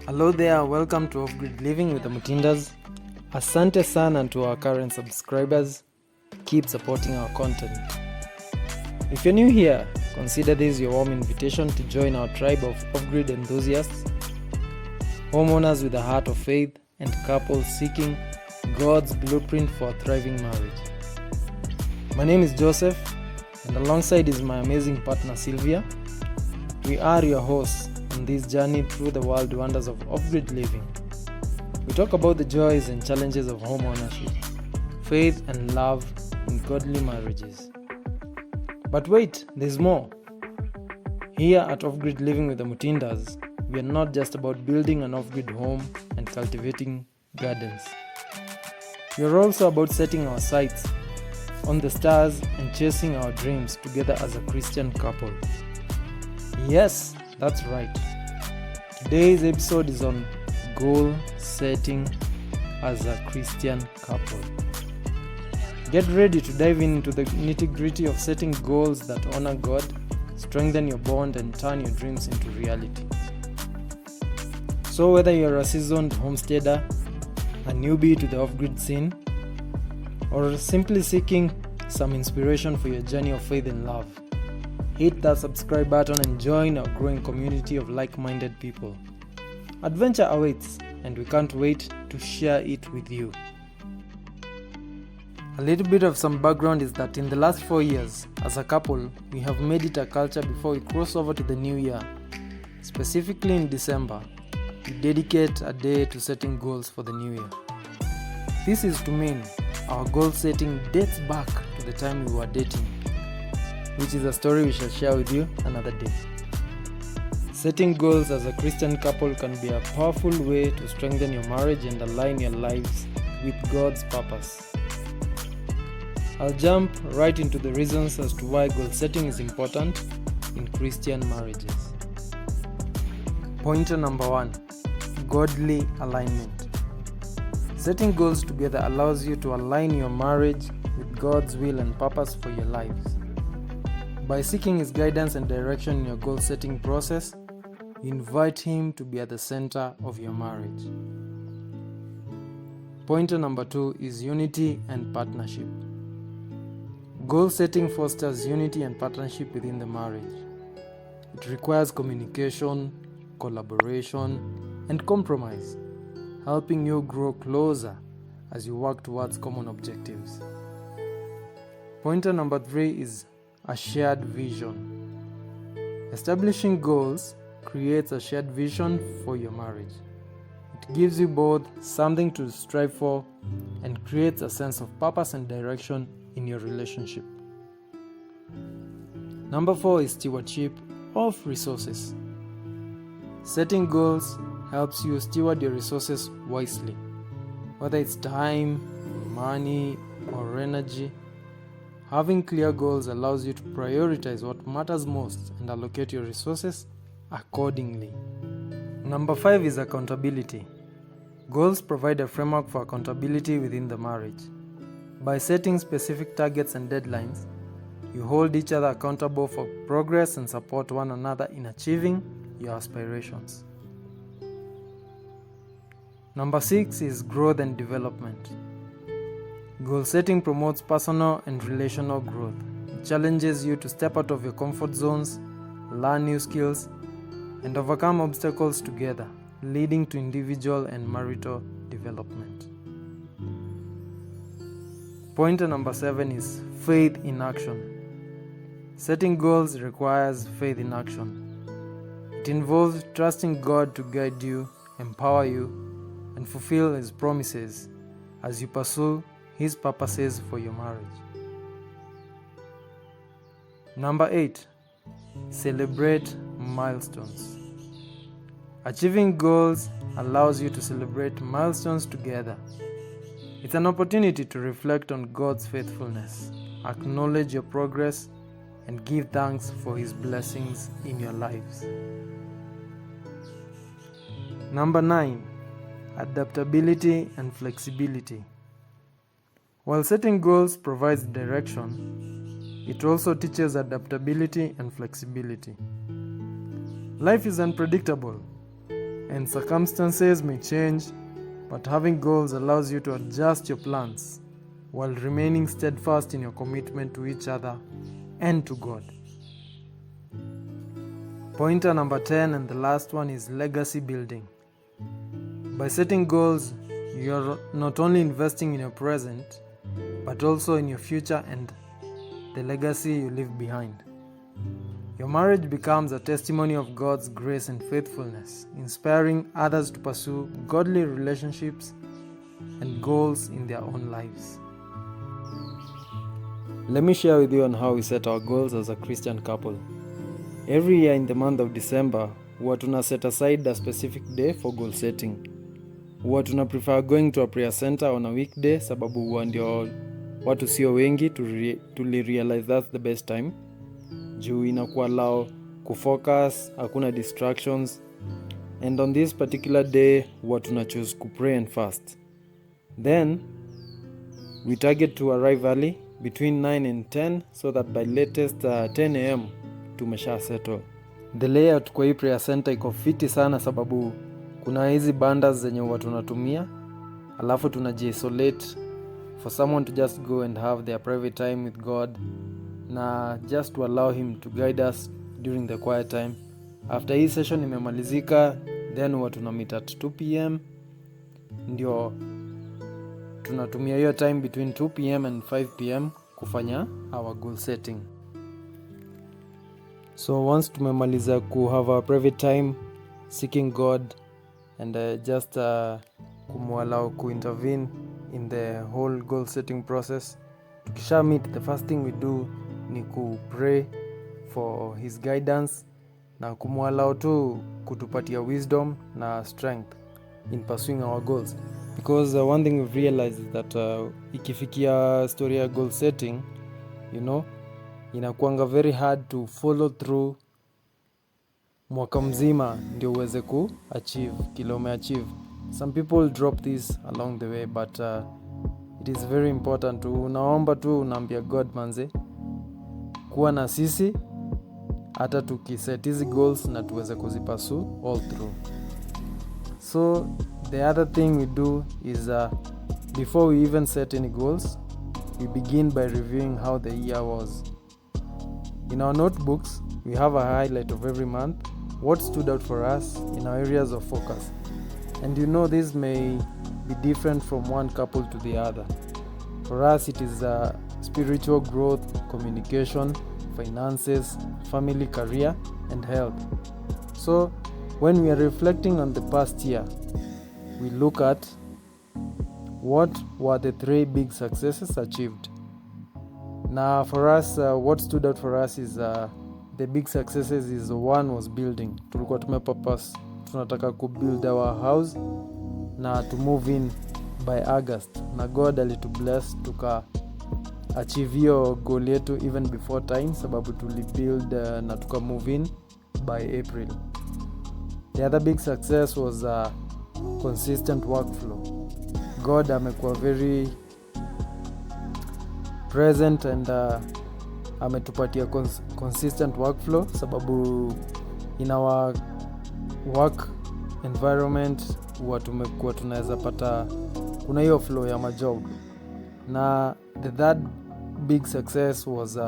Hello there, welcome to Off-Grid Living with the Mutindas. Asante sana to our current subscribers. Keep supporting our content. If you're new here, consider this your warm invitation to join our tribe of off-grid enthusiasts, homeowners with a heart of faith, and couples seeking God's blueprint for a thriving marriage. My name is Joseph, and alongside is my amazing partner Sylvia. We are your hosts on this journey through the world wonders of off-grid living. We talk about the joys and challenges of home ownership, faith and love in godly marriages. But wait, there's more. Here at Off-Grid Living with the Mutindas, we are not just about building an off-grid home and cultivating gardens. We are also about setting our sights on the stars and chasing our dreams together as a Christian couple. Yes, that's right. Today's episode is on goal setting as a Christian couple. Get ready to dive into the nitty-gritty of setting goals that honor God, strengthen your bond, and turn your dreams into reality. So whether you're a seasoned homesteader, a newbie to the off-grid scene, or simply seeking some inspiration for your journey of faith and love, hit that subscribe button and join our growing community of like-minded people. Adventure awaits, and we can't wait to share it with you. A little bit of some background is that in the last 4 years, as a couple, we have made it a culture before we cross over to the new year. Specifically in December, we dedicate a day to setting goals for the new year. This is to mean our goal setting dates back to the time we were dating, which is a story we shall share with you another day. Setting goals as a Christian couple can be a powerful way to strengthen your marriage and align your lives with God's purpose. I'll jump right into the reasons as to why goal setting is important in Christian marriages. Pointer number 1, godly alignment. Setting goals together allows you to align your marriage with God's will and purpose for your lives. By seeking His guidance and direction in your goal-setting process, you invite Him to be at the center of your marriage. Pointer number 2 is unity and partnership. Goal-setting fosters unity and partnership within the marriage. It requires communication, collaboration, and compromise, helping you grow closer as you work towards common objectives. Pointer number 3 is a shared vision. Establishing goals creates a shared vision for your marriage. It gives you both something to strive for and creates a sense of purpose and direction in your relationship. Number 4 is stewardship of resources. Setting goals helps you steward your resources wisely, whether it's time, money, or energy. Having clear goals allows you to prioritize what matters most and allocate your resources accordingly. Number 5 is accountability. Goals provide a framework for accountability within the marriage. By setting specific targets and deadlines, you hold each other accountable for progress and support one another in achieving your aspirations. Number 6 is growth and development. Goal setting promotes personal and relational growth. It challenges you to step out of your comfort zones, learn new skills, and overcome obstacles together, leading to individual and marital development. Pointer number 7 is faith in action. Setting goals requires faith in action. It involves trusting God to guide you, empower you, and fulfill His promises as you pursue His purposes for your marriage. Number 8, celebrate milestones. Achieving goals allows you to celebrate milestones together. It's an opportunity to reflect on God's faithfulness, acknowledge your progress, and give thanks for His blessings in your lives. Number 9. Adaptability and flexibility. While setting goals provides direction, it also teaches adaptability and flexibility. Life is unpredictable, and circumstances may change, but having goals allows you to adjust your plans while remaining steadfast in your commitment to each other and to God. Pointer number 10 and the last one is legacy building. By setting goals, you're not only investing in your present, but also in your future and the legacy you leave behind. Your marriage becomes a testimony of God's grace and faithfulness, inspiring others to pursue godly relationships and goals in their own lives. Let me share with you on how we set our goals as a Christian couple. Every year in the month of December, huwa tuna set aside a specific day for goal setting. Huwa tuna prefer going to a prayer center on a weekday sababu huwa ndio watu sio wengi to realize that's the best time. Juu inakuwa allow kufocus, hakuna distractions, and on this particular day huwa tuna choose to pray and fast. Then we target to arrive early between 9 and 10 so that by latest 10 am tumesha settle. The layout kwa hii prayer center iko fiti sana sababu kuna hizi bandas zenye huwa tunatumia, alafu tunajiisolate for someone to just go and have their private time with God na just to allow him to guide us during the quiet time. After hii session imemalizika, then huwa tuna meet at 2 pm, ndio tunatumia hiyo time between 2 pm and 5 pm kufanya our goal setting. So once tumemaliza ku have our private time seeking God and just kumwallow ku-intervene in the whole goal setting process, tukisha meet, the first thing we do ni ku-pray for his guidance na kumwallow tu kutupatia wisdom na strength in pursuing our goals. Because one thing we've realized is that ikifikia story ya goal setting, inakuanga very hard to follow through mwaka mzima ndio uweze ku-achieve kile ume-achieve. Some people drop this along the way, but it is very important to unaomba tu, unaambia God manze kuwa na sisi hata tukiset hizi goals na tuweze kuzipursue all through. So the other thing we do is before we even set any goals, we begin by reviewing how the year was. In our notebooks, we have a highlight of every month, what stood out for us in our areas of focus. And this may be different from one couple to the other. For us, it is spiritual growth, communication, finances, family, career, and health. So when we are reflecting on the past year, we look at what were the 3 big successes achieved. Now for us, what stood out for us is the big successes is one was building. Tulikuwa tumepurpose tunataka kubuild our house na to move in by August, na God alitubless tuka achieve hiyo goal yetu even before time sababu tulibuild na tuka move in by April. The other big success was consistent workflow. God amekuwa very present and ametupatia consistent workflow sababu in our work environment huwa tumekuwa tunaweza pata kuna hiyo flow ya majob. Na the third big success was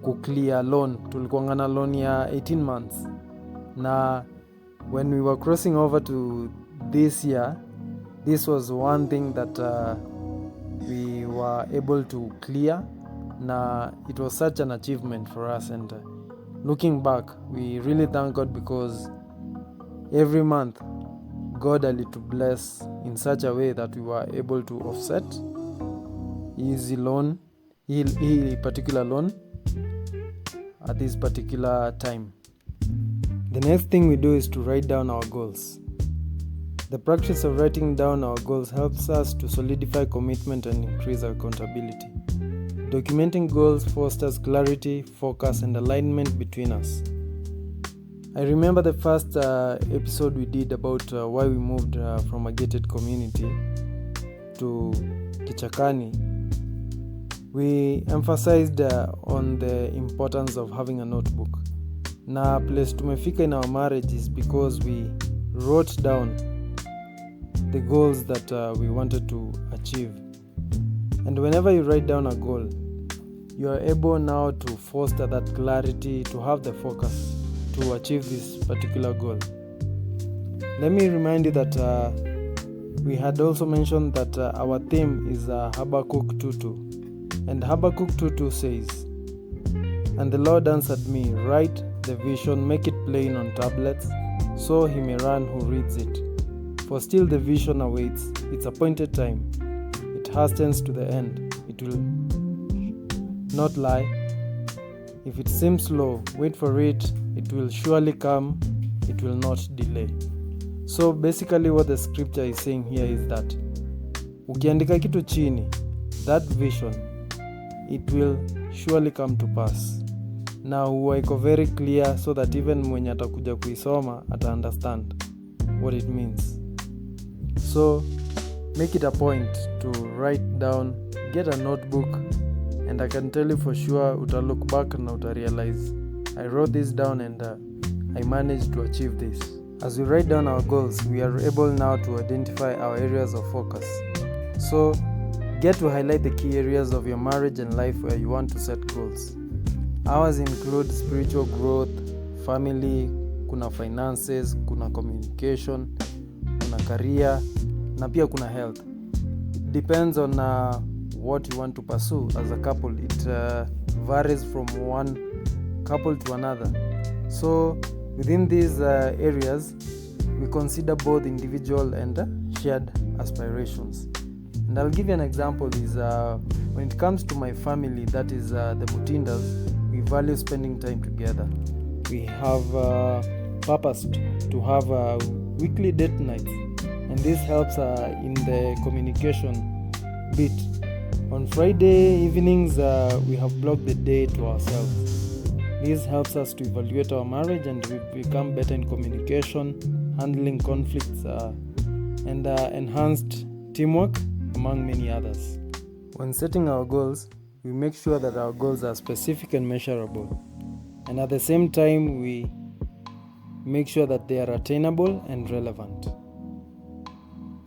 ku-clear loan. Tulikuwa na loan ya 18 months, na when we were crossing over to this year, this was one thing that we were able to clear, na it was such an achievement for us. And looking back, we really thank God because every month God to bless in such a way that we were able to offset his loan, his particular loan at this particular time. The next thing we do is to write down our goals. The practice of writing down our goals helps us to solidify commitment and increase accountability. Documenting goals fosters clarity, focus, and alignment between us. I remember the first episode we did about why we moved from a gated community to Kichakani. We emphasized on the importance of having a notebook. Na place tumefika in our marriage is because we wrote down the goals that we wanted to achieve. And whenever you write down a goal, you are able now to foster that clarity, to have the focus to achieve this particular goal. Let me remind you that we had also mentioned that our theme is Habakkuk 2:2. And Habakkuk 2:2 says, "And the Lord answered me, write the vision, make it plain on tablets, so he may run who reads it. For still the vision awaits its appointed time. It hastens to the end. It will not lie. If it seems slow, wait for it. It will surely come. It will not delay." So basically what the scripture is saying here is that ukiandika kitu chini, that vision, it will surely come to pass. Na huwa iko very clear so that even mwenye atakuja kuisoma ata understand what it means. So make it a point to write down, get a notebook, and I can tell you for sure uta look back and uta realize I wrote this down and I managed to achieve this. As we write down our goals, we are able now to identify our areas of focus. So get to highlight the key areas of your marriage and life where you want to set goals. Ours include spiritual growth, family, kuna finances, kuna communication, kuna career, na pia kuna health. It depends on what you want to pursue as a couple. It varies from one couple to another. So within these areas, we consider both individual and shared aspirations. And I'll give you an example is when it comes to my family, that is the Mutindas, we value spending time together. We have purposed to have weekly date nights, and this helps in the communication bit. On Friday evenings, we have blocked the day to ourselves. This helps us to evaluate our marriage and we become better in communication, handling conflicts, and enhanced teamwork, among many others. When setting our goals, we make sure that our goals are specific and measurable. And at the same time, we make sure that they are attainable and relevant.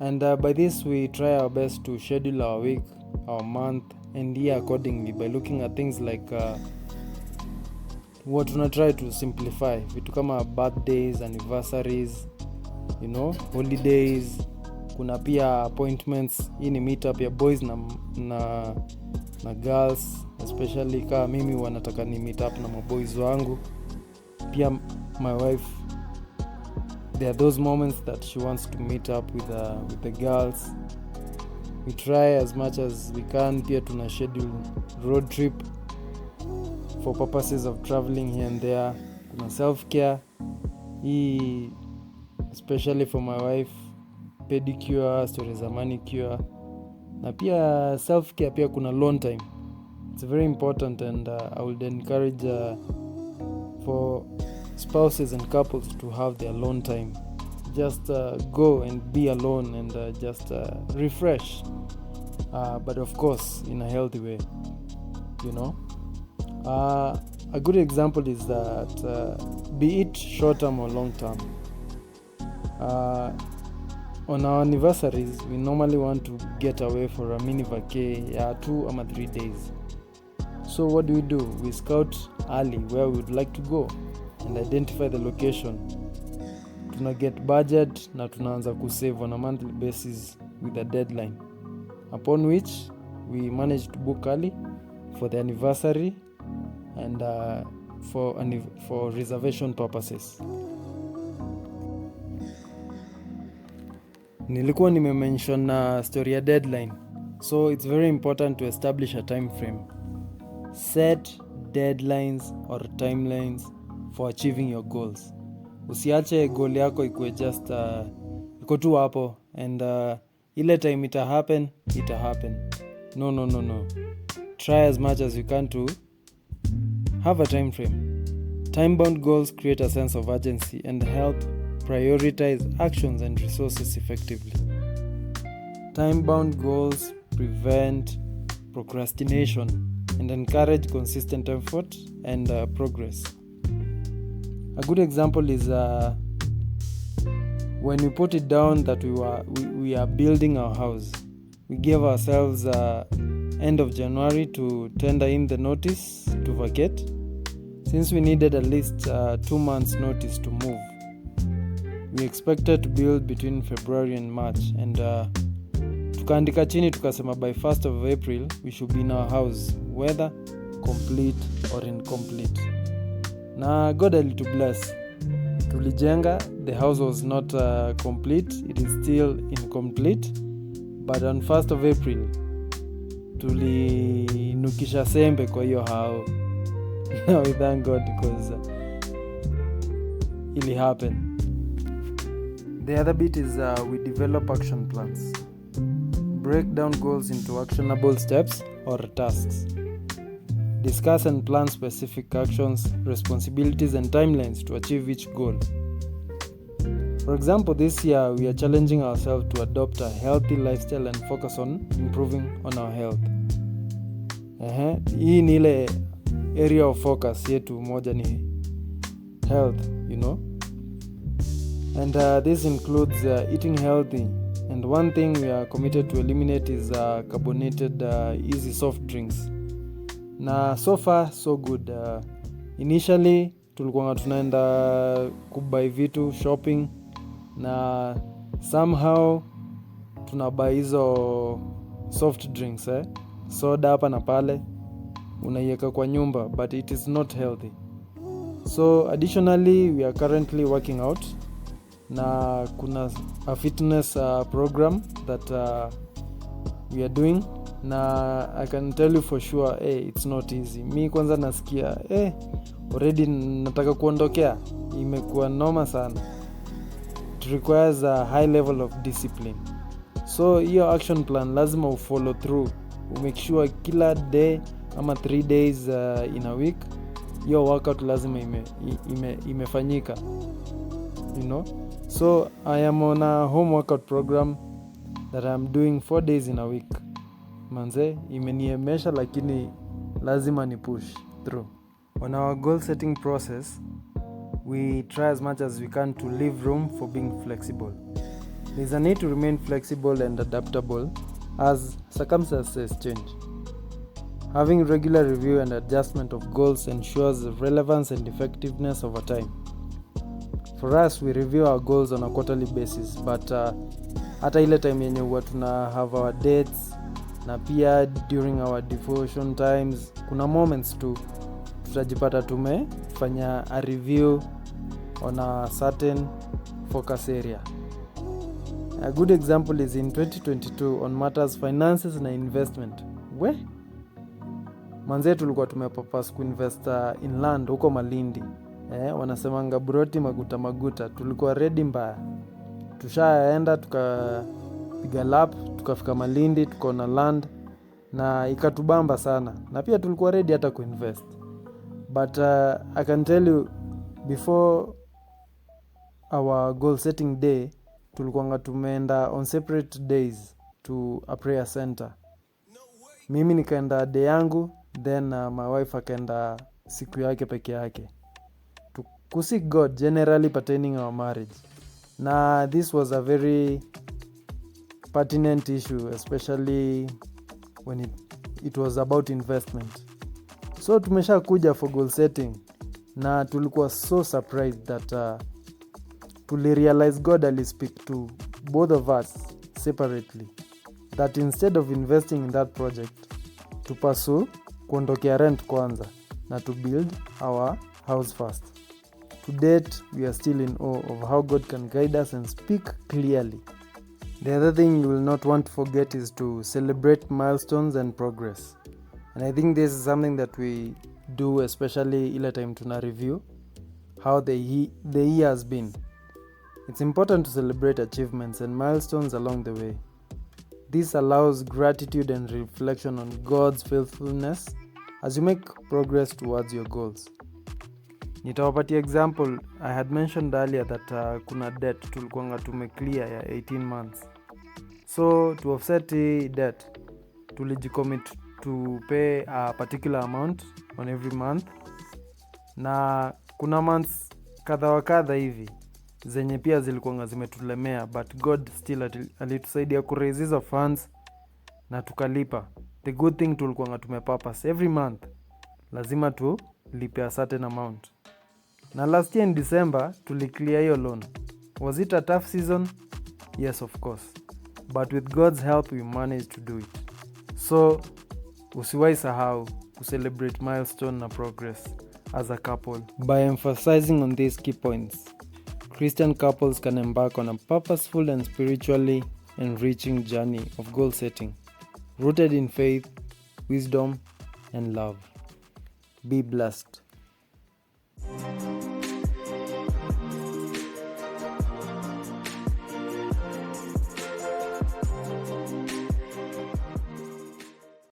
And by this, we try our best to schedule our week, our month, and year accordingly by looking at things like what tuna try to simplify. Vitu kama birthdays, anniversaries, holidays, kuna pia appointments. Hii ni meet up ya boys na girls, especially kama mimi wanataka ni meet up na maboys wangu. Pia my wife, there are those moments that she wants to meet up with the girls. We try as much as we can. Pia tuna schedule road trip for purposes of traveling here and there. Kuna self-care, especially for my wife, pedicure, stories za manicure. Na pia self-care, pia kuna alone time. It's very important, and I would encourage for spouses and couples to have their alone time. Just go and be alone and just refresh. But of course, in a healthy way, A good example is that be it short term or long term, on our anniversaries we normally want to get away for a mini vacay 2 or 3 days. So what do? We scout early where we would like to go and identify the location. Tuna get budget na tunaanza kusave on a monthly basis with a deadline, upon which we manage to book early for the anniversary and for reservation purposes. Nilikuwa nimemention story ya deadline, so it's very important to establish a time frame. Set deadlines or timelines for achieving your goals. Usiache goal yako ikuwe just iko tu hapo and ile time ita happen. No. Try as much as you can to have a time frame. Time-bound goals create a sense of urgency and help prioritize actions and resources effectively. Time-bound goals prevent procrastination and encourage consistent effort and progress. A good example is when we put it down that we are building our house. We gave ourselves end of January to tender in the notice to vacate, since we needed at least 2 months notice to move. We expected to build between February and March, and tukaandika chini tukasema by 1st of April we should be in our house, whether complete or incomplete. Na God alitu bless. Tulijenga, the house was not complete, it is still incomplete, but on 1st of April tulinukisha sembe kwa hiyo hao. Now we thank God because it happened. The other bit is we develop action plans. Break down goals into actionable steps or tasks. Discuss and plan specific actions, responsibilities, and timelines to achieve each goal. For example, this year we are challenging ourselves to adopt a healthy lifestyle and focus on improving on our health. Hii ni ile area of focus yetu moja ni health, and this includes eating healthy, and one thing we are committed to eliminate is carbonated easy soft drinks. Na so far so good. Initially tulikuwa tunaenda kubuy vitu shopping na somehow tunabuy hizo soft drinks, soda hapa na pale unaiweka kwa nyumba, but it is not healthy. So additionally we are currently working out, na kuna a fitness program that we are doing, na I can tell you for sure it's not easy. Mi kwanza nasikia already nataka kuondokea, imekuwa noma sana. It requires a high level of discipline. So hiyo action plan lazima ufollow through, umake sure kila day ama 3 days in a week hiyo workout lazima imefanyika, So I am on a home workout program that I am doing 4 days in a week. Manze, imeniemesha lakini lazima ni push through. On our goal setting process, we try as much as we can to leave room for being flexible. There's a need to remain flexible and adaptable as circumstances change. Having regular review and adjustment of goals ensures the relevance and effectiveness over time. For us, we review our goals on a quarterly basis, but hata ile time yenye huwa tuna have our dates, na pia during our devotion times kuna moments tu tutajipata tumefanya a review on a certain focus area. A good example is in 2022 on matters finances na investment. Manze tulikuwa tumepurpose kuinvest in land huko Malindi. Wanasemanga buroti maguta. Tulikuwa ready mbaya. Tushaenda tukapiga lap, tukafika Malindi, tukaona land na ikatubamba sana. Na pia tulikuwa ready hata kuinvest. But I can tell you, before our goal setting day, tulikuwa tumeenda on separate days to a prayer center. Mimi nikaenda day yangu, then my wife akaenda siku yake peke yake. To seek God, generally pertaining our marriage. Na this was a very pertinent issue, especially when it was about investment. So tumesha kuja for goal setting, na tulikuwa so surprised that tulirealize God ali speak to both of us separately, that instead of investing in that project, to pursue kuondokea rent kwanza na to build our house first. To date, we are still in awe of how God can guide us and speak clearly. The other thing you will not want to forget is to celebrate milestones and progress. And I think this is something that we do, especially ile time tuna review. how the year has been. It's important to celebrate achievements and milestones along the way. This allows gratitude and reflection on God's faithfulness as you make progress towards your goals. Nitawapatia example. I had mentioned earlier that kuna debt tulikuanga tumeclear ya 18 months. So to offset the debt, tulijicommit to pay a particular amount on every month. Na kuna months kadha wa kadha hivi zenye pia zilikuanga zimetulemea, but God still alitusaidia kuraise hizo funds na tukalipa. The good thing tulikuanga tumepurpose every month lazima tulipe a certain amount. Na last year in December tuliclear hiyo loan. Was it a tough season? Yes, of course. But with God's help we managed to do it. So usiwahi sahau to celebrate milestone na progress as a couple. By emphasizing on these key points, Christian couples can embark on a purposeful and spiritually enriching journey of goal setting, rooted in faith, wisdom, and love. Be blessed.